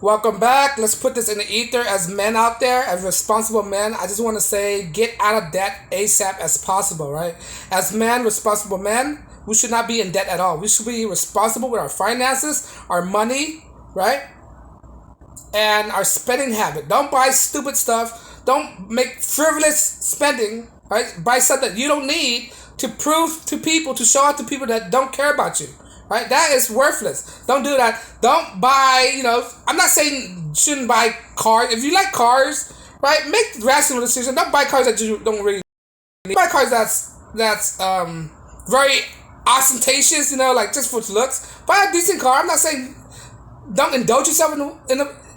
Welcome back. Let's put this in the ether as men out there, as responsible men. I just want to say get out of debt ASAP as possible, right? As men, responsible men, we should not be in debt at all. We should be responsible with our finances, our money, right? And our spending habit. Don't buy stupid stuff. Don't make frivolous spending, right? Buy stuff that you don't need to prove to people, to show out to people that don't care about you. Right? That is worthless. Don't do that. Don't buy, I'm not saying you shouldn't buy cars. If you like cars, right, make rational decisions. Don't buy cars that you don't really need. Buy cars that's very ostentatious, like just for looks. Buy a decent car. I'm not saying don't indulge yourself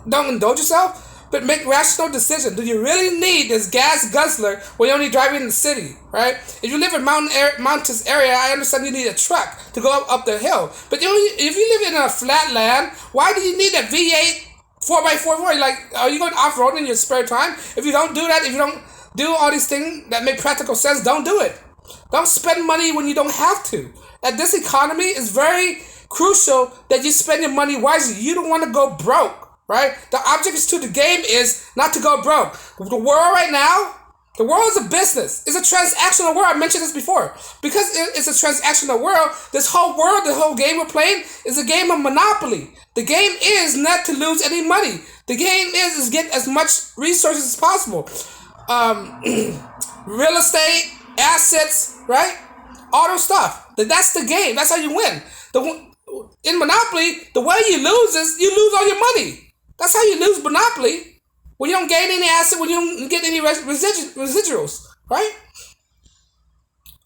don't indulge yourself, but make rational decisions. Do you really need this gas guzzler when you're only driving in the city, right? If you live in mountainous area, I understand you need a truck to go up the hill. But if you live in a flat land, why do you need a V8 4x4? Like, are you going off-road in your spare time? If you don't do that, if you don't do all these things that make practical sense, don't do it. Don't spend money when you don't have to. At this economy, it's very crucial that you spend your money wisely. You don't want to go broke. Right? The object to the game is not to go broke. The world right now, the world is a business. It's a transactional world. I mentioned this before. Because it's a transactional world, this whole world, the whole game we're playing is a game of Monopoly. The game is not to lose any money. The game is get as much resources as possible. Real estate, assets, right? All those stuff. That's the game. That's how you win. In Monopoly, the way you lose is you lose all your money. That's how you lose Monopoly. When you don't gain any asset, when you don't get any residuals, right?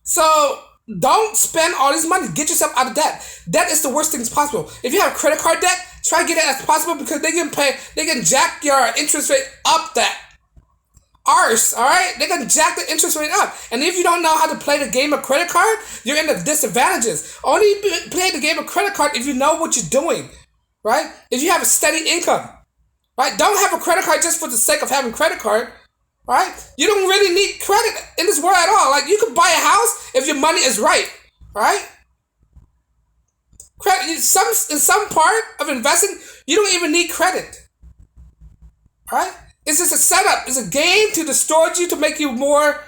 So don't spend all this money. Get yourself out of debt. Debt is the worst thing possible. If you have credit card debt, try to get it as possible because they can jack your interest rate up that arse, all right? They can jack the interest rate up. And if you don't know how to play the game of credit card, you're in the disadvantages. Only play the game of credit card if you know what you're doing, right? If you have a steady income. Right? Don't have a credit card just for the sake of having credit card. Right? You don't really need credit in this world at all. Like, you could buy a house if your money is right. Right? Credit, in some part of investing, you don't even need credit. Right? It's just a setup. It's a game to distort you, to make you more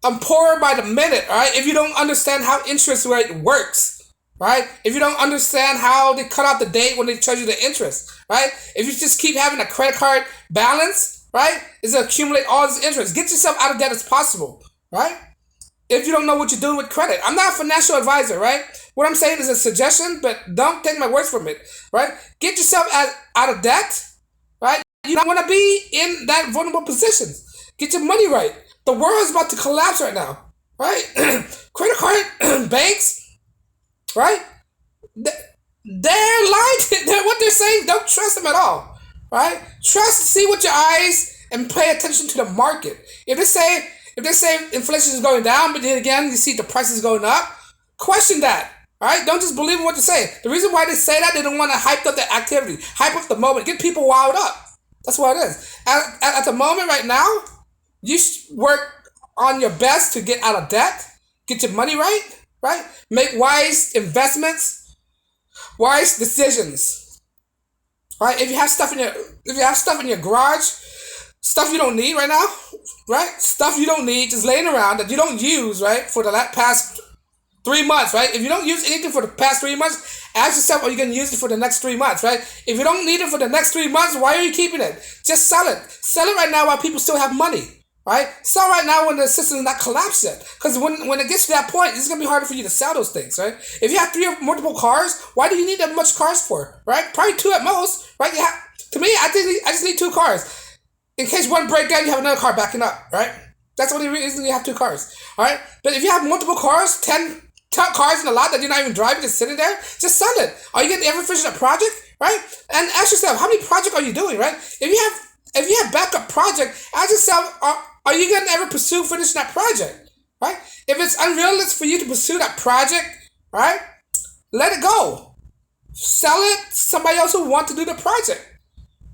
poorer by the minute. Right? If you don't understand how interest rate works. Right? If you don't understand how they cut out the date when they charge you the interest, right? If you just keep having a credit card balance, right? It's going to accumulate all this interest. Get yourself out of debt as possible, right? If you don't know what you're doing with credit. I'm not a financial advisor, right? What I'm saying is a suggestion, but don't take my words from it, right? Get yourself out of debt, right? You don't want to be in that vulnerable position. Get your money right. The world is about to collapse right now, right? Credit card banks, right? They're lying. What they're saying, don't trust them at all, right? See with your eyes and pay attention to the market. If they say inflation is going down, but then again you see the prices going up, question that, all right? Don't just believe in what they say. The reason why they say that, they don't want to hype up the activity, hype up the moment, get people wild up. That's what it is. At the moment right now, you should work on your best to get out of debt, get your money right? Make wise investments, wise decisions. Right? If you have stuff in your garage, stuff you don't need right now, right? Stuff you don't need just laying around that you don't use, right? For the past 3 months, right? If you don't use anything for the past 3 months, ask yourself, are you going to use it for the next 3 months, right? If you don't need it for the next 3 months, why are you keeping it? Just sell it. Sell it right now while people still have money. Right? Sell right now when the system is not collapsed yet. Because when it gets to that point, it's going to be harder for you to sell those things, right? If you have 3 or multiple cars, why do you need that much cars for? Right? Probably 2 at most, right? To me, I just need 2 cars. In case one breaks down, you have another car backing up, right? That's the only reason you have 2 cars, all right? But if you have multiple cars, 10 cars in a lot that you're not even driving, just sitting there, just sell it. Are you going to ever finish a project, right? And ask yourself, how many projects are you doing, right? If you have backup project, ask yourself, are you going to ever pursue finishing that project, right? If it's unrealistic for you to pursue that project, right, let it go. Sell it to somebody else who wants to do the project,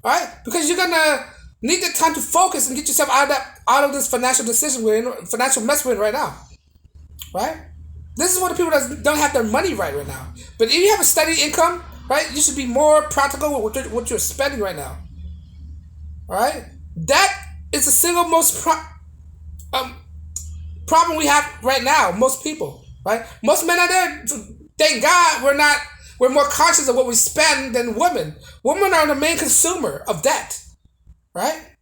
right? Because you're going to need the time to focus and get yourself out of this financial mess we're in right now, right? This is what the people that don't have their money right now. But if you have a steady income, right? You should be more practical with what you're spending right now, right? That is the single most um, problem we have right now. Most people, right? Most men out there, thank God, we're more conscious of what we spend than women. Women are the main consumer of debt, right?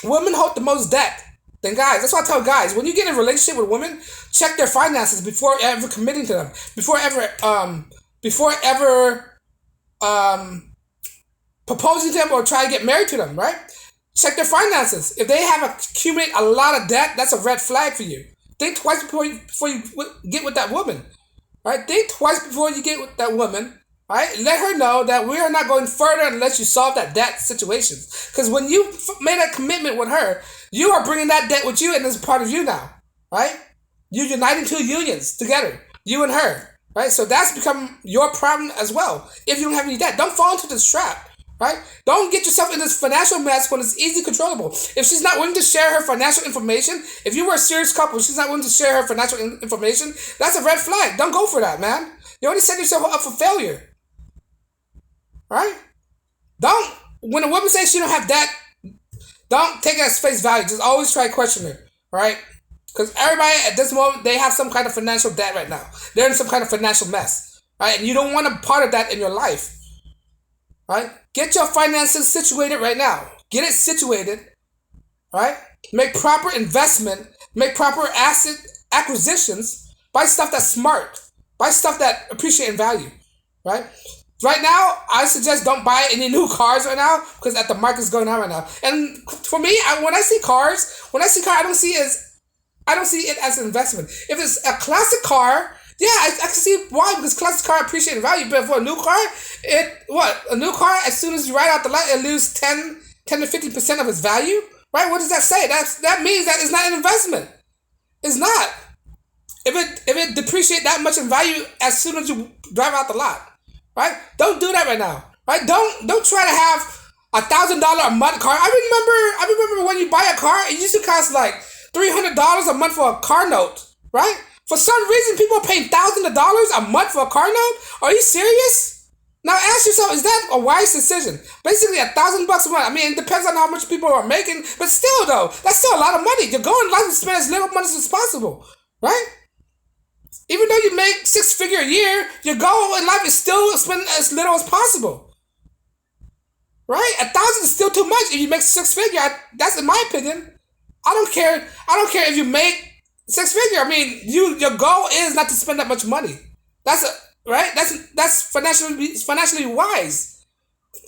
Women hold the most debt than guys. That's why I tell guys, when you get in a relationship with women, check their finances before ever committing to them. Before ever proposing to them or try to get married to them, right? Check their finances. If they have accumulated a lot of debt, that's a red flag for you. Think twice before you get with that woman, right? Think twice before you get with that woman, right? Let her know that we are not going further unless you solve that debt situation. Because when you made a commitment with her, you are bringing that debt with you, and it's part of you now, right? You're uniting two unions together, you and her, right? So that's become your problem as well. If you don't have any debt, don't fall into this trap. Right? Don't get yourself in this financial mess when it's easy controllable. If she's not willing to share her financial information, if you were a serious couple, she's not willing to share her financial information, that's a red flag. Don't go for that, man. You already set yourself up for failure. Right? Don't, when a woman says she don't have debt, don't take it as face value. Just always try to question her. Right? Because everybody at this moment, they have some kind of financial debt right now. They're in some kind of financial mess. Right? And you don't want a part of that in your life. Right? Get your finances situated right now. Get it situated. Right? Make proper investment. Make proper asset acquisitions. Buy stuff that's smart. Buy stuff that appreciate in value. Right? Right now, I suggest don't buy any new cars right now because the market's going on right now. And for me, when I see cars, I don't see it as an investment. If it's a classic car, yeah, I can see why, because classic car appreciate in value. But for a new car, a new car, as soon as you ride out the lot, it loses 10 to 50% of its value, right? What does that say? That means that it's not an investment. It's not. If it depreciate that much in value as soon as you drive out the lot, right? Don't do that right now, right? Don't try to have $1,000 a month car. I remember when you buy a car, it used to cost like $300 a month for a car note, right? For some reason, people are paying thousands of dollars a month for a car note. Are you serious? Now ask yourself, is that a wise decision? Basically, $1,000 a month. I mean, it depends on how much people are making, but still, though, that's still a lot of money. You're going in life to spend as little money as possible, right? Even though you make six-figure a year, your goal in life is still spend as little as possible, right? 1,000 is still too much if you make six-figure. That's in my opinion. I don't care if you make six-figure. I mean, your goal is not to spend that much money. Right. That's financially wise.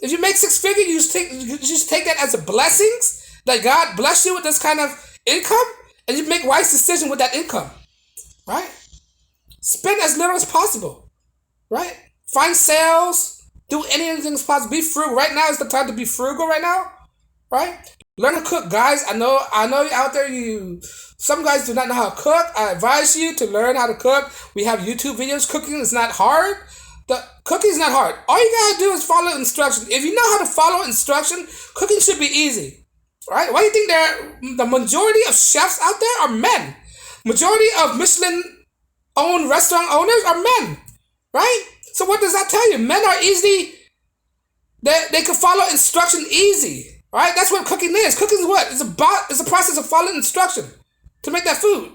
If you make six-figure, you just take that as a blessings that God bless you with this kind of income, and you make wise decision with that income. Right. Spend as little as possible. Right. Find sales. Do anything as possible. Be frugal. Right now is the time to be frugal. Right now. Right. Learn to cook, guys. I know out there some guys do not know how to cook. I advise you to learn how to cook. We have YouTube videos. Cooking is not hard. Cooking is not hard. All you gotta do is follow instructions. If you know how to follow instruction, cooking should be easy. Right? Why do you think the majority of chefs out there are men? Majority of Michelin-owned restaurant owners are men. Right? So what does that tell you? Men are easy. They can follow instruction easy. Right? That's what cooking is. Cooking is what? It's a process of following instruction to make that food.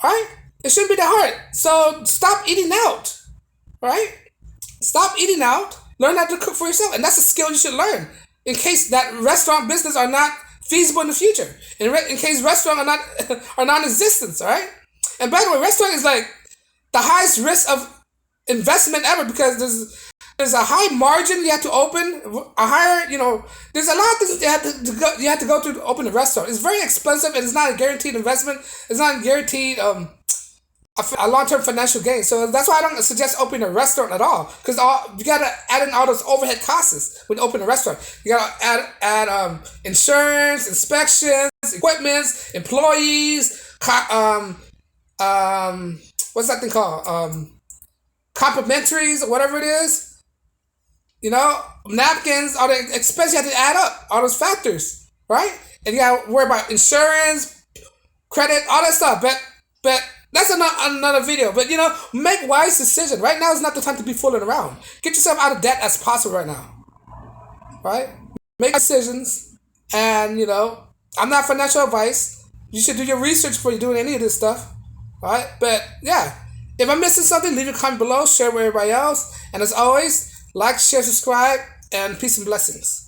Right? It shouldn't be that hard. So stop eating out. Right? Stop eating out. Learn how to cook for yourself. And that's a skill you should learn in case that restaurant business are not feasible in the future. In case restaurant are non-existent. All right? And by the way, restaurant is like the highest risk of investment ever because there's a high margin you have to open, a higher, there's a lot of things you have to go through to open a restaurant. It's very expensive and it's not a guaranteed investment. It's not a guaranteed a long-term financial gain. So that's why I don't suggest opening a restaurant at all, because you got to add in all those overhead costs when you open a restaurant. You got to add insurance, inspections, equipment, employees, what's that thing called? Complimentaries or whatever it is. Napkins, all the expenses you have to add up, all those factors, right? And you got to worry about insurance, credit, all that stuff. But That's another video. But make wise decisions. Right now is not the time to be fooling around. Get yourself out of debt as possible right now. Right? Make decisions. And I'm not financial advice. You should do your research before you're doing any of this stuff. Right? But yeah. If I'm missing something, leave a comment below, share with everybody else. And as always, like, share, subscribe, and peace and blessings.